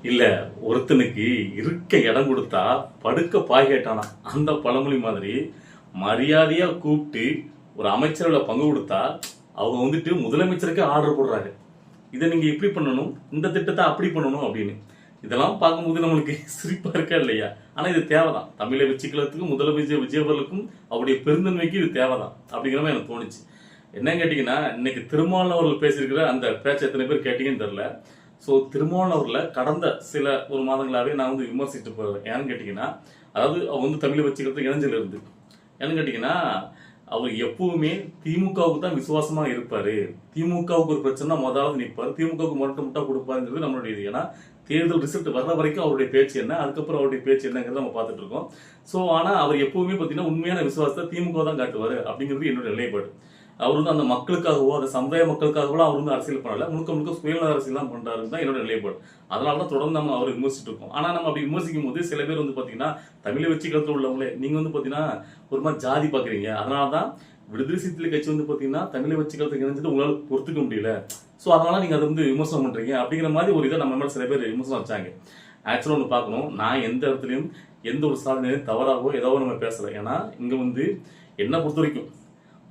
இல்ல, ஒருத்தனுக்கு இருக்க இடம் கொடுத்தா படுக்க பாய் கேட்டானா அந்த பழமொழி மாதிரி மரியாதையா கூப்பிட்டு ஒரு அமைச்சரவையில் பங்கு கொடுத்தா அவங்க வந்துட்டு முதலமைச்சருக்கு ஆர்டர் போடுறாங்க. இதை நீங்க இப்படி பண்ணணும், இந்த திட்டத்தை அப்படி பண்ணணும் அப்படின்னு. இதெல்லாம் பார்க்கும்போது நம்மளுக்கு சிரிப்பா இருக்கா இல்லையா? ஆனா இது தேவைதான். தமிழை வச்சுக்கிறதுக்கும் முதலமைச்சர் விஜய் அவர்களுக்கும் அவருடைய பெருந்தன்மைக்கு இது தேவைதான் அப்படிங்கிற மாதிரி எனக்கு தோணுச்சு. என்னன்னு கேட்டீங்கன்னா, இன்னைக்கு திருமாவளவன் அவர்கள் பேசியிருக்கிற அந்த பேச்சை எத்தனை பேர் கேட்டீங்கன்னு தெரியல. ஸோ திருமாவளவன் அவர்களை கடந்த சில ஒரு மாதங்களாகவே நான் வந்து விமர்சிட்டு போகிறேன். ஏன்னு கேட்டிங்கன்னா, அதாவது அவர் வந்து தமிழை வச்சுக்கிறதுக்கு இணைஞ்சல் இருந்து ஏன்னு கேட்டிங்கன்னா, அவர் எப்பவுமே திமுகவுக்கு தான் விசுவாசமா இருப்பாரு. திமுகவுக்கு ஒரு பிரச்சனை முதலாவது நிற்பாரு, திமுகவுக்கு முட்டா கொடுப்பாருங்கிறது நம்மளுடைய இது. ஏன்னா தேர்தல் ரிசல்ட் வர்ற வரைக்கும் அவருடைய பேச்சு என்ன, அதுக்கப்புறம் அவருடைய பேச்சு என்னங்கிறத நம்ம பார்த்துட்டு இருக்கோம். ஸோ ஆனால் அவர் எப்பவுமே பார்த்தீங்கன்னா உண்மையான விசுவாசத்தை திமுக தான் காட்டுவார் அப்படிங்கிறது என்னோட நிலைப்பாடு. அவர் வந்து அந்த மக்களுக்காகவோ அந்த சமுதாய மக்களுக்காகவோ அவர் வந்து அரசியல் பண்ணல, முழுக்க முழுக்க சுயநல அரசியல் தான் பண்றாருன்னு தான் என்னோட நிலைப்பாடு. அதனால தான் தொடர்ந்து நம்ம அவர் விமர்சிட்டு இருக்கோம். ஆனா நம்ம அப்படி விமர்சிக்கும் போது சில பேர் வந்து பாத்தீங்கன்னா தமிழை வச்சு கருத்துல உள்ளவங்களே நீங்க வந்து பாத்தீங்கன்னா ஒரு மாதிரி ஜாதி பாக்குறீங்க, அதனாலதான் விடுதலை சிறுத்தைகள் கட்சி வந்து பாத்தீங்கன்னா தமிழை வச்சு கருத்துக்கு இணைஞ்சது உங்களால பொறுத்துக்க முடியல, ஸோ அதனால நீங்க அதை வந்து விமர்சனம் பண்றீங்க அப்படிங்கிற மாதிரி ஒரு இதை நம்ம மேல சில பேர் விமர்சனம் வச்சாங்க. ஆக்சுவலா ஒன்று பார்க்கணும், நான் எந்த இடத்துலையும் எந்த ஒரு சாதனையும் தவறாகவோ ஏதோ நம்ம பேசல. ஏன்னா இங்க வந்து என்ன பொறுத்த வரைக்கும்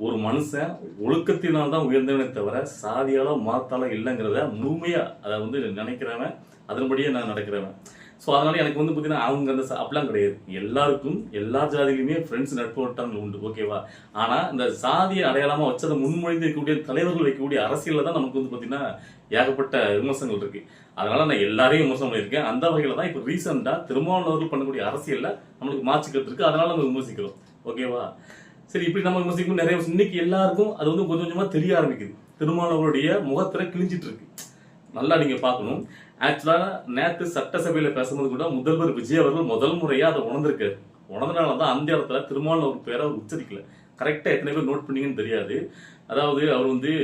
ஒரு மனுஷன் ஒழுக்கத்தினால் தான் உயர்ந்தவனே தவிர சாதியால மதத்தால இல்லைங்கிறத முழுமையா அதை வந்து நினைக்கிறவன், அதன்படியே நான் நடக்கிறவன். ஸோ அதனால எனக்கு வந்து பார்த்தீங்கன்னா அவங்க அந்த அப்படிலாம் கிடையாது. எல்லாருக்கும் எல்லா ஜாதியிலுமே ஃப்ரெண்ட்ஸ் நட்பு வட்டாரங்கள் உண்டு, ஓகேவா? ஆனால் இந்த சாதியை அடையாளமாக வச்சு அதை முன்மொழிந்து வைக்கக்கூடிய தலைவர்கள் வைக்கக்கூடிய அரசியலில் தான் நமக்கு வந்து பார்த்தீங்கன்னா ஏகப்பட்ட விமர்சனங்கள் இருக்கு. அதனால நான் எல்லாரையும் விமர்சனம் பண்ணியிருக்கேன். அந்த வகையில் தான் இப்போ ரீசெண்டாக திருமாவளவர்கள் பண்ணக்கூடிய அரசியலில் நம்மளுக்கு மாற்றிக்கிறது இருக்கு, அதனால நம்ம விமர்சிக்கிறோம், ஓகேவா? சரி, இப்படி நம்ம விமர்சிக்கும் நிறைய இன்னைக்கு எல்லாருக்கும் அது வந்து கொஞ்சம் கொஞ்சமா தெரிய ஆரம்பிக்குது. திருமாவளவருடைய முகத்திரை கிழிஞ்சிட்டு இருக்கு. நல்லா நீங்க பார்க்கணும். ஆக்சுவலா நேற்று சட்டசபையில பேசும்போது கூட முதல்வர் விஜய் அவர்கள் முதல் முறையா அதை உணர்ந்திருக்காரு. உணர்ந்தனாலதான் அந்த இடத்துல திருமாவளவர் பேரை அவர் உச்சரிக்கல. கரெக்டா எத்தனை பேர் நோட் பண்ணீங்கன்னு தெரியாது. அதாவது அவர் வந்து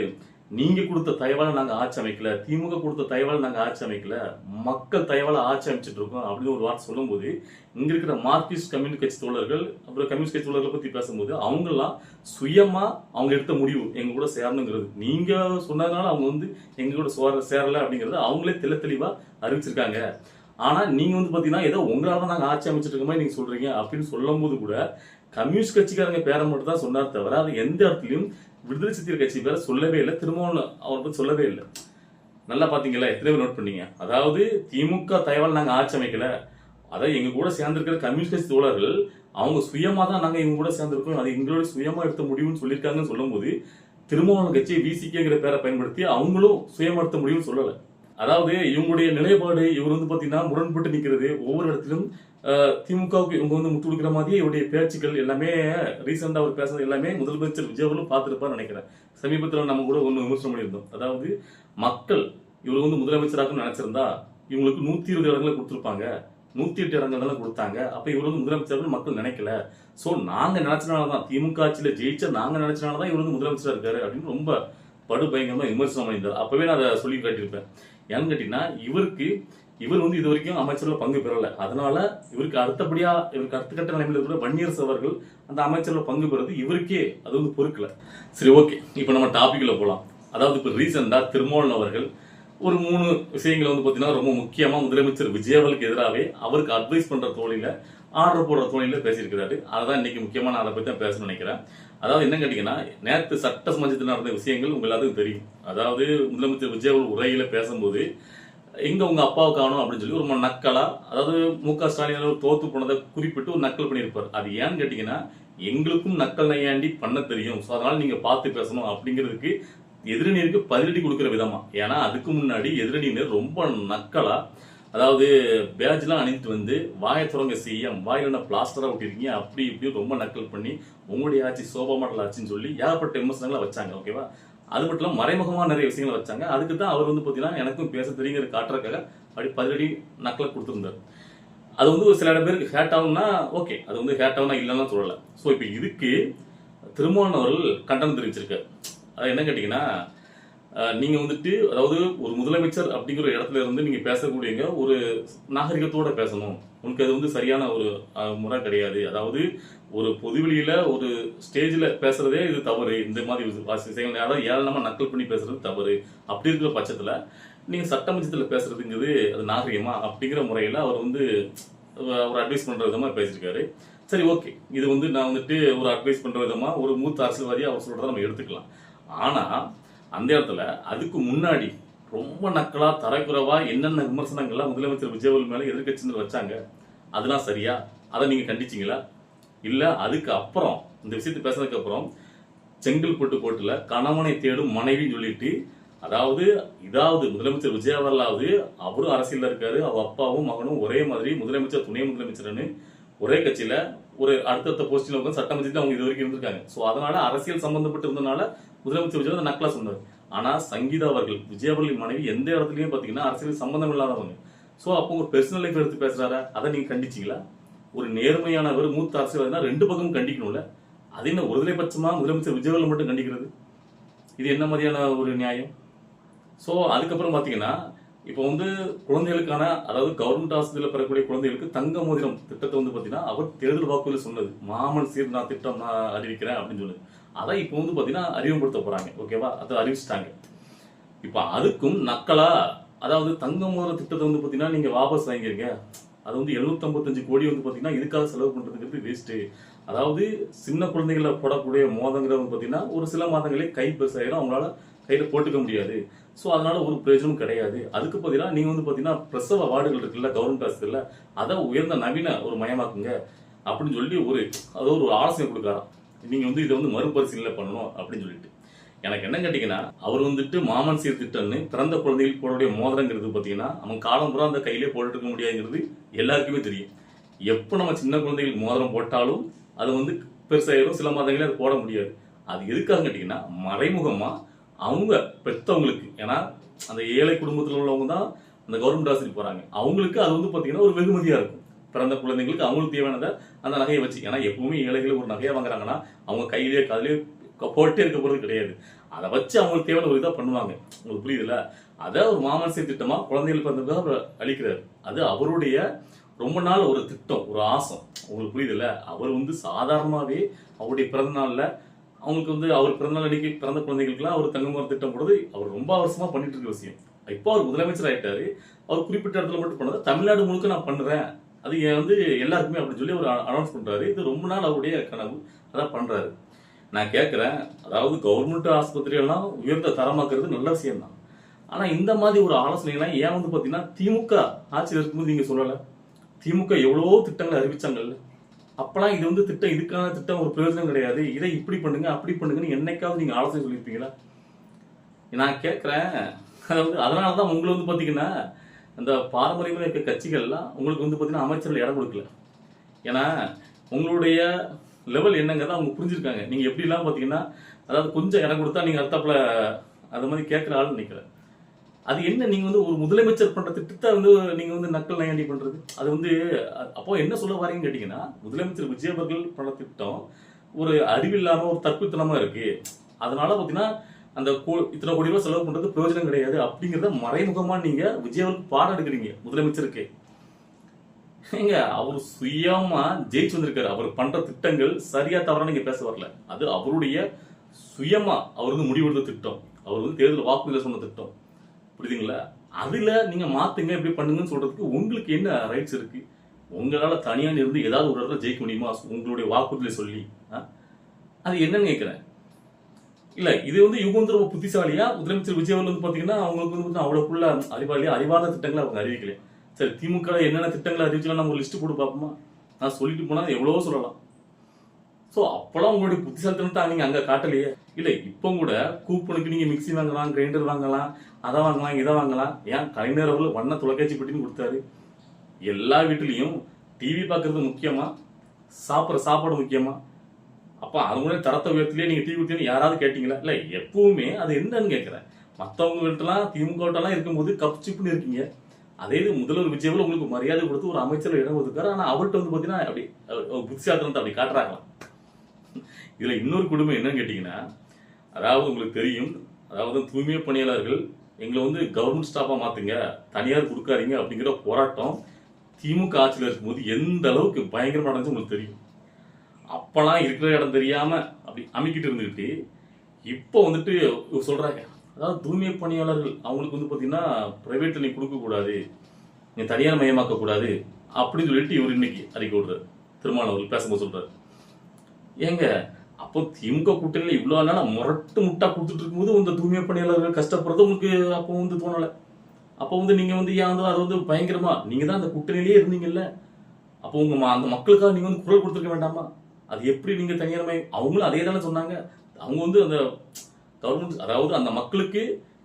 நீங்க கொடுத்த தயவால நாங்க ஆட்சி அமைக்கல, திமுக கொடுத்த தயவால நாங்க ஆட்சி அமைக்கல, மக்கள் தயவால ஆட்சி அமைச்சிட்டு இருக்கோம் அப்படின்னு ஒரு வார்த்தை சொல்லும் போது இங்க இருக்கிற மார்க்சிஸ்ட் கம்யூனிஸ்ட் கட்சி தோழர்கள் அப்புறம் கம்யூனிஸ்ட் கட்சி தோழர்களை பத்தி பேசும்போது அவங்க எல்லாம் சுயமா அவங்க எடுத்த முடிவு எங்க கூட சேரணுங்கிறது. நீங்க சொன்னதுனால அவங்க வந்து எங்க கூட சேரல அப்படிங்கறது அவங்களே தெளிவா அறிவிச்சிருக்காங்க. ஆனா நீங்க வந்து பாத்தீங்கன்னா ஏதோ உங்களால நாங்க ஆட்சி அமைச்சிட்டு இருக்க மாதிரி நீங்க சொல்றீங்க அப்படின்னு சொல்லும் போது கூட கம்யூனிஸ்ட் கட்சிக்காரங்க பேரை மட்டும் தான் சொன்னார் தவிர அது எந்த இடத்துலயும் விடுதலை சிறுத்தைகள் கட்சி பேரை சொல்லவே இல்லை, திருமாவளவன் அவர் பத்தி சொல்லவே இல்லை. நல்லா பாத்தீங்களா? எத்தனை பேர் நோட் பண்ணீங்க? அதாவது திமுக தயவால் நாங்க ஆட்சி அமைக்கல, அதாவது எங்க கூட சேர்ந்திருக்கிற கம்யூனிஸ்ட் கட்சி தோழர்கள் அவங்க சுயமா தான் நாங்க எங்க கூட சேர்ந்திருக்கோம், அது எங்களோட சுயமா எடுத்த முடிவுன்னு சொல்லியிருக்காங்கன்னு சொல்லும் போது திருமாவளவன் கட்சி விசிகேங்கிற பேரை பயன்படுத்தி அவங்களும் சுயமா எடுத்த முடிவுன்னு சொல்லலை. அதாவது இவங்களுடைய நிலைப்பாடு இவர் வந்து பாத்தீங்கன்னா முரண்பட்டு நிக்கிறது. ஒவ்வொரு இடத்திலும் திமுகவுக்கு இவங்க வந்து முட்டு கொடுக்குற மாதிரி இவருடைய பேச்சுக்கள் எல்லாமே ரீசெண்டா அவர் பேசுறது எல்லாமே முதலமைச்சர் விஜய் அவர்களும் பார்த்திருப்பான்னு நினைக்கிறேன். சமீபத்தில் நம்ம கூட ஒன்று விமர்சனம் பண்ணியிருந்தோம். அதாவது மக்கள் இவர் வந்து முதலமைச்சராக நினைச்சிருந்தா இவங்களுக்கு 120 இடங்களை கொடுத்துருப்பாங்க, 108 இடங்கள் தான் கொடுத்தாங்க. அப்ப இவர் வந்து முதலமைச்சர் மக்கள் நினைக்கல. சோ நாங்க நினைச்சனாலதான் திமுக ஆட்சியில ஜெயிச்ச நாங்க நினைச்சனாலதான் இவர் வந்து முதலமைச்சரா இருக்காரு அப்படின்னு ரொம்ப படுபயங்கரமா விமர்சனம் பண்ணியிருந்தார். அப்பவே நான் அதை சொல்லி காட்டியிருப்பேன். ஏன்னு கேட்டீங்கன்னா இவர் வந்து இது வரைக்கும் அமைச்சர்ல பங்கு பெறல. அதனால இவருக்கு அடுத்தபடியா இவருக்கு அடுத்த கட்ட நிலைமையில இருக்கிற வன்னியரசு அவர்கள் அந்த அமைச்சர்ல பங்கு பெறது இவருக்கே அது வந்து பொறுக்கல. சரி, ஓகே, இப்ப நம்ம டாபிக்ல போலாம். அதாவது இப்ப ரீசெண்டா திருமாவளவன் அவர்கள் ஒரு 3 விஷயங்களை வந்து பாத்தீங்கன்னா ரொம்ப முக்கியமா முதலமைச்சர் விஜய் அவர்களுக்கு எதிராகவே அவருக்கு அட்வைஸ் பண்ற தோழில ஆர்டர் போடுற தோழில பேசியிருக்கிறாரு. அதான் இன்னைக்கு முக்கியமா நான் அதை பத்தி தான் பேசணும்னு நினைக்கிறேன். அதாவது என்ன கேட்டீங்கன்னா, நேற்று சட்டமன்றத்தில் நடந்த விஷயங்கள் உங்க எல்லாத்துக்கும் தெரியும். அதாவது முதலமைச்சர் விஜய் அவர்கள் உரையில பேசும்போது எங்க உங்க அப்பாவை காணும் அப்படின்னு சொல்லி ஒரு நக்கலா, அதாவது மு.க. ஸ்டாலின் தோத்து போனதை குறிப்பிட்டு ஒரு நக்கல் பண்ணியிருப்பார். அது ஏன்னு கேட்டீங்கன்னா, எங்களுக்கும் நக்கல் நையாண்டி பண்ண தெரியும், ஸோ அதனால நீங்க பார்த்து பேசணும் அப்படிங்கிறதுக்கு எதிரணியருக்கு பதிலடி கொடுக்குற விதமா. ஏன்னா அதுக்கு முன்னாடி எதிரணியினர் ரொம்ப நக்கலா, அதாவது பேட்ச்லாம் அணிந்துட்டு வந்து வாயை தொடங்க சிஎம், வாயில என்ன பிளாஸ்டரா விட்டிருக்கீங்க அப்படி இப்படி ரொம்ப நக்கல் பண்ணி உங்களுடைய ஆட்சி சோபா மாடல் ஆச்சுன்னு சொல்லி ஏகப்பட்ட விமர்சனங்களை வச்சாங்க, ஓகேவா? அது மட்டும் இல்லாமல் மறைமுகமாக நிறைய விஷயங்களை வச்சாங்க. அதுக்கு தான் அவர் வந்து பார்த்தீங்கன்னா எனக்கும் பேச தெரியுங்கிற காட்டுறதுக்காக அப்படி பதிலடி நக்கலை கொடுத்துருந்தார். அது வந்து ஒரு சில பேருக்கு ஹேட் ஆகும்னா ஓகே, அது வந்து ஹேட் ஆகும்னா இல்லைன்னா சொல்லலை. ஸோ இப்போ இதுக்கு திருமாவளவன் அவர்கள் கண்டனம் தெரிவிச்சிருக்காரு. அது என்ன கேட்டிங்கன்னா, நீங்க வந்துட்டு அதாவது ஒரு முதலமைச்சர் அப்படிங்கிற இடத்துல இருந்து நீங்க பேசக்கூடியங்க ஒரு நாகரிகத்தோட பேசணும். உனக்கு அது வந்து சரியான ஒரு முறை கிடையாது. அதாவது ஒரு பொதுவெளியில ஒரு ஸ்டேஜ்ல பேசுறதே இது தவறு. இந்த மாதிரி விஷயங்கள் யாராவது ஏளனமா நக்கல் பண்ணி பேசுறது தவறு. அப்படி இருக்கிற பட்சத்துல நீங்க சட்டமன்றத்துல பேசுறதுங்கிறது அது நாகரிகமா அப்படிங்கிற முறையில அவர் வந்து ஒரு அட்வைஸ் பண்ற விதமா பேசியிருக்காரு. சரி, ஓகே, இது வந்து நான் வந்துட்டு ஒரு அட்வைஸ் பண்ற விதமா ஒரு மூத்த அரசியல்வாதியா அவர் சொல்றதை நம்ம எடுத்துக்கலாம். ஆனா அந்த இடத்துல அதுக்கு முன்னாடி ரொம்ப நக்கலா தரக்குறைவா என்னென்ன விமர்சனங்கள்லாம் முதலமைச்சர் விஜயவல் மேல எதிர்க்கட்சியினர் வச்சாங்க, அதெல்லாம் சரியா? அதை நீங்க கண்டிச்சீங்களா? இல்ல அதுக்கு அப்புறம் இந்த விஷயத்தை பேசுறதுக்கு அப்புறம் செங்கல்பட்டு கோர்ட்டுல கணவனை தேடும் மனைவின்னு சொல்லிட்டு, அதாவது இதாவது முதலமைச்சர் விஜயவல்லாவது அவரும் அரசியல்ல இருக்காரு, அவர் அப்பாவும் மகனும் ஒரே மாதிரி முதலமைச்சர் துணை முதலமைச்சர்னு ஒரே கட்சியில ஒரு அடுத்தடுத்த போஸ்டில் உட்காந்து சட்டமன்றத்தில் அவங்க இது வரைக்கும் இருந்திருக்காங்க. ஸோ அதனால அரசியல் சம்பந்தப்பட்டு இருந்தனால முதலமைச்சர் விஜய் நக்கலா சொன்னார். ஆனா சங்கீதா அவர்கள் விஜயவர்லின் மனைவி எந்த இடத்துலயும் பாத்தீங்கன்னா அரசியல் சம்பந்தம் இல்லாதவங்க. ஸோ அப்போ ஒரு பெர்சனல் லைஃப் எடுத்து பேசுறாரா, அதை நீங்க கண்டிச்சீங்களா? ஒரு நேர்மையானவர் மூத்த அரசியல்வாதினா ரெண்டு பக்கமும் கண்டிக்கணும்ல. அது என்ன ஒருதலை பட்சமா முதலமைச்சர் விஜயவர்ல மட்டும் கண்டிக்கிறது? இது என்ன மாதிரியான ஒரு நியாயம்? ஸோ அதுக்கப்புறம் பாத்தீங்கன்னா இப்போ வந்து குழந்தைகளுக்கான அதாவது கவர்மெண்ட் ஆஸ்பத்திரியில் பெறக்கூடிய குழந்தைகளுக்கு தங்க மோதிரம் திட்டத்தை வந்து பாத்தீங்கன்னா அவர் தேர்தல் வாக்குறுதியில் சொன்னது, மாமன் சீர் நான் திட்டம் நான் அறிவிக்கிறேன் அப்படின்னு சொன்னது. அதான் இப்போ வந்து பாத்தீங்கன்னா அறிமுகப்படுத்த போறாங்க. ஓகேவா, அதை அறிவிச்சிட்டாங்க. இப்ப அதுக்கும் நக்கலா, அதாவது தங்க மோதிர திட்டத்தை வந்து பாத்தீங்கன்னா நீங்க வாபஸ் வாங்கிருங்க, அது வந்து 755 கோடி வந்து பாத்தீங்கன்னா இதுக்காக செலவு பண்றதுங்கிறது வேஸ்ட். அதாவது சின்ன குழந்தைகளை போடக்கூடிய மோதங்கிறது பாத்தீங்கன்னா ஒரு சில மாதங்களே கை பெருசாயிரும், அவங்களால கையில போட்டுக்க முடியாது. ஸோ அதனால ஒரு பிரயோஜனமும் கிடையாது. அதுக்கு பதிலாக நீங்க வந்து பாத்தீங்கன்னா பிரசவ வார்டுகள் இருக்குல்ல கவர்மெண்ட் ஆஸ்பத்திரியில, அதை உயர்ந்த நவீன ஒரு மயமாக்குங்க அப்படின்னு சொல்லி அதாவது ஒரு ஆலோசனை கொடுக்காராம். நீங்க வந்து இதை வந்து மறுபரிசீலனை பண்ணணும் அப்படின்னு சொல்லிட்டு. எனக்கு என்ன கேட்டீங்கன்னா, அவர் வந்துட்டு மாமன் சீர் திட்டம்னு பிறந்த குழந்தைகளுக்கு போடக்கூடிய மோதிரங்கிறது பாத்தீங்கன்னா அவன் காலம் பூரா அந்த கையிலே போட்டுட்டு இருக்க முடியாதுங்கிறது எல்லாருக்குமே தெரியும். எப்போ நம்ம சின்ன குழந்தைகளுக்கு மோதிரம் போட்டாலும் அது வந்து பெருசாயிரும், சில மாதங்களே அது போட முடியாது. அது எதுக்காக கேட்டீங்கன்னா மறைமுகமா அவங்க பெற்றவங்களுக்கு, ஏன்னா அந்த ஏழை குடும்பத்தில் உள்ளவங்க தான் அந்த கவர்மெண்ட் ஆஸ்பத்திரி போறாங்க, அவங்களுக்கு அது வந்து பாத்தீங்கன்னா ஒரு வெகுமதியா இருக்கும். பிறந்த குழந்தைங்களுக்கு அவங்களுக்கு தேவையானதை அந்த நகையை வச்சு, ஏன்னா எப்பவுமே ஏழைகள் ஒரு நகையை வாங்குறாங்கன்னா அவங்க கையிலேயே காதிலேயே போட்டே இருக்க போறது கிடையாது. அதை வச்சு அவங்களுக்கு தேவையான ஒரு இதாக பண்ணுவாங்க. உங்களுக்கு புரியுதுல்ல? அதை ஒரு மாமன் சீர் திட்டமா குழந்தைகள் பிறந்ததுக்காக அவர் அளிக்கிறார். அது அவருடைய ரொம்ப நாள் ஒரு திட்டம், ஒரு ஆசை. உங்களுக்கு புரியுதுல்ல? அவர் வந்து சாதாரணமாவே அவருடைய பிறந்த நாள்ல அவங்களுக்கு வந்து அவர் பிறந்தநாள் அன்னைக்கு பிறந்த குழந்தைகளுக்குலாம் அவர் தங்கமோதிர திட்டம் போடுறது அவர் ரொம்ப வருஷமா பண்ணிட்டு இருக்க விஷயம். இப்போ அவர் முதலமைச்சர் ஆயிட்டாரு, அவர் குறிப்பிட்ட இடத்துல மட்டும் பண்ணதை தமிழ்நாடு முழுக்க நான் பண்றேன், அது வந்து எல்லாருக்குமே அப்படின்னு சொல்லி அவர் அனௌன்ஸ் பண்றாரு. இது ரொம்ப நாள் அவருடைய கனவு, அதான் பண்றாரு. நான் கேட்கிறேன், அதாவது கவர்மெண்ட் ஆஸ்பத்திரி எல்லாம் உயர்ந்த தரமாக்குறது நல்ல விஷயம் தான். ஆனா இந்த மாதிரி ஒரு ஆலோசனைலாம் ஏன் வந்து பாத்தீங்கன்னா திமுக ஆட்சியில் இருக்கும்போது நீங்க சொல்லல? திமுக எவ்வளவோ திட்டங்களை அறிவிச்சாங்கல்ல, அப்பெல்லாம் இது வந்து திட்டம், இதுக்கான திட்டம் ஒரு பிரயோஜனம் கிடையாது, இதை இப்படி பண்ணுங்க அப்படி பண்ணுங்கன்னு என்னைக்காவது நீங்க ஆலோசனை சொல்லியிருப்பீங்களா? நான் கேட்கிறேன். அதாவது அதனாலதான் உங்களை வந்து பாத்தீங்கன்னா அந்த பாரம்பரியமாக இருக்க கட்சிகள்லாம் உங்களுக்கு வந்து பாத்தீங்கன்னா அமைச்சர்கள் இடம் கொடுக்கல. ஏன்னா உங்களுடைய லெவல் என்னங்கிறத அவங்க புரிஞ்சிருக்காங்க. நீங்க எப்படி எல்லாம் பாத்தீங்கன்னா அதாவது கொஞ்சம் இடம் கொடுத்தா நீங்க அடுத்தாப்புல அது மாதிரி கேட்கிற ஆள் நினைக்கிறேன். அது என்ன, நீங்க வந்து ஒரு முதலமைச்சர் பண்ற திட்டத்தை வந்து நீங்க வந்து நக்கல் நையாண்டி பண்றது, அது வந்து அப்போ என்ன சொல்ல வரீங்கன்னு கேட்டீங்கன்னா, முதலமைச்சர் விஜய் அவர்கள் பண்ண திட்டம் ஒரு அறிவில்லாம ஒரு தற்குத்தனமா இருக்கு, அதனால பாத்தீங்கன்னா அந்த இத்தனை கோடி ரூபாய் செலவு பண்றது பிரயோஜனம் கிடையாது அப்படிங்கிறத மறைமுகமா நீங்க விஜய் அவருக்கு பாடம் எடுக்கிறீங்க முதலமைச்சருக்கு. ஏங்க அவர் சுயமா ஜெயிச்சு வந்திருக்காரு, அவர் பண்ற திட்டங்கள் சரியா தவறா நீங்க பேச வரல, அது அவருடைய சுயமா அவர் வந்து முடிவெடுத்த திட்டம், அவர் வந்து தேர்தல் வாக்குறுதியில சொன்ன திட்டம், புரியுதுங்களா? அதுல நீங்க மாத்துங்க இப்படி பண்ணுங்கன்னு சொல்றதுக்கு உங்களுக்கு என்ன ரைட்ஸ் இருக்கு? உங்களால தனியா இருந்து ஏதாவது ஒரு இடத்துல ஜெயிக்க முடியுமா உங்களுடைய வாக்குறுதியில சொல்லி? அது என்னன்னு கேட்கிறேன். இல்ல இது வந்து இவங்க வந்து ரொம்ப புத்திசாலியா முதலமைச்சர் விஜய் வந்து பாத்தீங்கன்னா அவங்களுக்கு வந்து அவ்வளவுக்குள்ள அறிவான திட்டங்களை அவங்க அறிவிக்கல. சரி, திமுக என்னென்ன திட்டங்களை அறிவிச்சலாம் நம்ம ஒரு லிஸ்ட் போட்டு பார்ப்போமா? நான் சொல்லிட்டு போனா எவ்வளவோ சொல்லலாம். சோ அப்பெல்லாம் உங்களுடைய புத்திசாலித்தனத்தை நீங்க அங்க காட்டலையே. இல்ல இப்போ கூட கூப்பனுக்கு நீங்க மிக்சி வாங்கலாம், கிரைண்டர் வாங்கலாம், அதை வாங்கலாம், இதை வாங்கலாம். ஏன் கலைஞர் அவர்கள் வண்ண தொலைக்காட்சி பெட்டின்னு கொடுத்தாரு. எல்லா வீட்டுலயும் டிவி பாக்குறது முக்கியமா, சாப்பிட்ற சாப்பாடு முக்கியமா? அப்ப அவங்களே தரத்தை உயர்த்திலே நீங்க டிவி கொடுத்தீங்கன்னு யாராவது கேட்டீங்களா? இல்ல எப்பவுமே அது என்னன்னு கேட்கிறேன். மத்தவங்க வீட்டுலாம் திமுக எல்லாம் இருக்கும்போது கப் சிப்புன்னு இருக்கீங்க. அதே இது முதல்வர் விஜய் உங்களுக்கு மரியாதை கொடுத்து ஒரு அமைச்சர் இடம் ஒதுக்காரு. ஆனா அவர்கிட்ட வந்து பாத்தீங்கன்னா அப்படி புத்திசாலித்தனத்தை அப்படி காட்டுறாங்களாம். இதுல இன்னொரு குடும்பம் என்னன்னு கேட்டீங்கன்னா, அதாவது உங்களுக்கு தெரியும், அதாவது தூய்மை பணியாளர்கள் எங்களை வந்து கவர்மெண்ட் ஸ்டாஃபா மாத்துங்க, தனியார் கொடுக்காதீங்க அப்படிங்கிற போராட்டம் திமுக ஆட்சியில் இருக்கும்போது எந்த அளவுக்கு பயங்கரமா நடந்துச்சு உங்களுக்கு தெரியும். அப்பெல்லாம் இருக்கிற இடம் தெரியாம அப்படி அமைக்கிட்டு இருந்துக்கிட்டு இப்போ வந்துட்டு இவர் சொல்றாங்க, அதாவது தூய்மை பணியாளர்கள் அவங்களுக்கு வந்து பாத்தீங்கன்னா பிரைவேட்ல நீ கொடுக்க கூடாது, நீ தனியார் மயமாக்க கூடாது அப்படின்னு சொல்லிட்டு இவர் இன்னைக்கு அறிக்கை விடுறாரு. திருமாவளவர்கள் பேசும்போது சொல்றாரு, ஏங்க அப்போ திமுக கூட்டணியில இவ்வளவு நாள் முரட்டு முட்டா கொடுத்துட்டு இருக்கும்போது இந்த தூய்மை பணியாளர்கள் கஷ்டப்படுறது உங்களுக்கு அப்போ வந்து தோணலை. அப்போ வந்து நீங்க வந்து ஏன் வந்து அதை வந்து பயங்கரமா நீங்க தான் அந்த கூட்டணியிலேயே இருந்தீங்கல்ல, அப்போ உங்க அந்த மக்களுக்காக நீங்க வந்து குரல் கொடுத்துருக்க வேண்டாமா? அது எப்படி நீங்க தனியார் மயம் அவங்களும் அதே தானே சொன்னாங்க. அவங்க வந்து அந்த கவர்மெண்ட் அதாவது அந்த மக்களுக்கு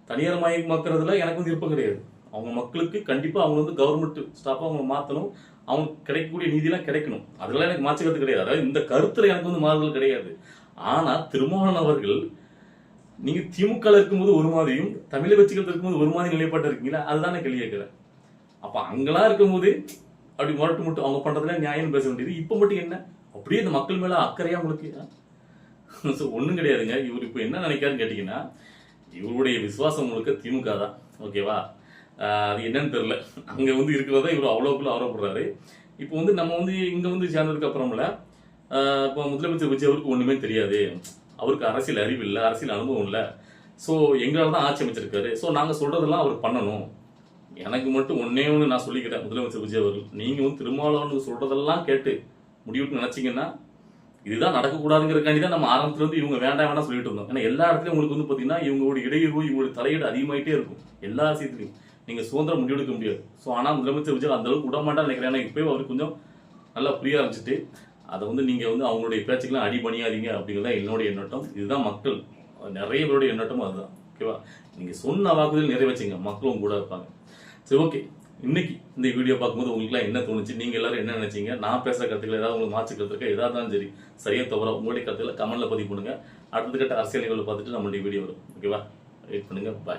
தனியார் மயமாக்குறதுல எனக்கு வந்து விருப்பம் கிடையாது. அவங்க மக்களுக்கு கண்டிப்பா அவங்க வந்து கவர்மெண்ட் ஸ்டாஃபா அவங்க மாத்தணும், அவங்களுக்கு கிடைக்கக்கூடிய நீதியெல்லாம் கிடைக்கணும், அதெல்லாம் எனக்கு மாற்றுக்கிறது கிடையாது. அதாவது இந்த கருத்துல எனக்கு வந்து மாறுதல் கிடையாது. ஆனா திருமாவளவன் அவர்கள் நீங்க திமுக இருக்கும்போது ஒரு மாதிரியும் தமிழை வச்சுக்கிறது இருக்கும்போது ஒரு மாதிரி நிலைப்பாட்டு இருக்கீங்களா, அதுதான் கேள்வி கேட்கிறேன். அப்ப அங்கெல்லாம் இருக்கும்போது அப்படி முரட்டு முட்டு அவங்க பண்றதுல நியாயம் பேச வேண்டியது, இப்ப மட்டும் என்ன அப்படியே இந்த மக்கள் மேல அக்கறையா உங்களுக்கு ஒண்ணும் கிடையாதுங்க. இவர் இப்ப என்ன நினைக்காருன்னு கேட்டீங்கன்னா, இவருடைய விசுவாசம் முழுக்க திமுக தான். ஓகேவா? அது என்னன்னு தெரியல, அங்க வந்து இருக்கிறதா இவர் அவ்வளவுக்குள்ள ஆர்வப்படுறாரு. இப்போ வந்து நம்ம வந்து இங்க வந்து சேர்ந்ததுக்கு அப்புறம்ல இப்போ முதலமைச்சர் விஜய் அவருக்கு ஒண்ணுமே தெரியாது, அவருக்கு அரசியல் அறிவு இல்லை, அரசியல் அனுபவம் இல்லை, ஸோ எங்களால் தான் ஆட்சி அமைச்சிருக்காரு, ஸோ நாங்கள் சொல்றதெல்லாம் அவர் பண்ணணும். எனக்கு மட்டும் ஒன்னே ஒன்று நான் சொல்லிக்கிறேன், முதலமைச்சர் விஜய் அவர்கள், நீங்க வந்து திருமாவளவன் சொல்றதெல்லாம் கேட்டு முடிவுன்னு நினைச்சீங்கன்னா இதுதான் நடக்கக்கூடாதுங்கிறக்காண்டி தான் நம்ம ஆரம்பத்துல இருந்து இவங்க வேண்டாம் வேண்டாம் சொல்லிட்டு இருந்தோம். ஏன்னா எல்லா இடத்துலயும் உங்களுக்கு வந்து பாத்தீங்கன்னா இவங்களுடைய இடையூறு இவங்களுடைய தலையீடு அதிகமாயிட்டே இருக்கும் எல்லா விஷயத்துலையும். நீங்க சுதந்திரம் முடிவெடுக்க முடியாது. ஸோ ஆனால் முதலமைச்சர் விஜய் அந்த அளவுக்கு விட மாட்டான்னு நினைக்கிறேன். ஏன்னா இப்போயே அவருக்கு கொஞ்சம் நல்லா புரிய ஆரம்பிச்சுட்டு அதை வந்து நீங்க வந்து அவங்களுடைய பேச்சுக்கெல்லாம் அடிபணியாதீங்க அப்படிங்கிறதா என்னுடைய எண்ணட்டம். இதுதான் மக்கள் நிறைய பேருடைய எண்ணட்டமும் அதுதான். ஓகேவா? நீங்க சொன்ன வாக்குறுதிகள் நிறைவேற்றுங்க, மக்களும் கூட இருப்பாங்க. சரி, ஓகே. இன்னைக்கு இந்த வீடியோ பார்க்கும்போது உங்களுக்குலாம் என்ன தோணுச்சு, நீங்க எல்லாரும் என்ன நினைச்சீங்க, நான் பேசுற கருத்துக்கள் ஏதாவது உங்களுக்கு மாற்று கருத்து இருக்கா, ஏதாவது சரி சரியா தவிர உங்களுடைய கருத்துக்களை கமெண்ட்ல பதிவு பண்ணுங்க. அடுத்த கட்ட அரசியல் நிகழ்வு பார்த்துட்டு நம்மளுடைய வீடியோ வரும். ஓகேவா? வெயிட் பண்ணுங்க. பாய்.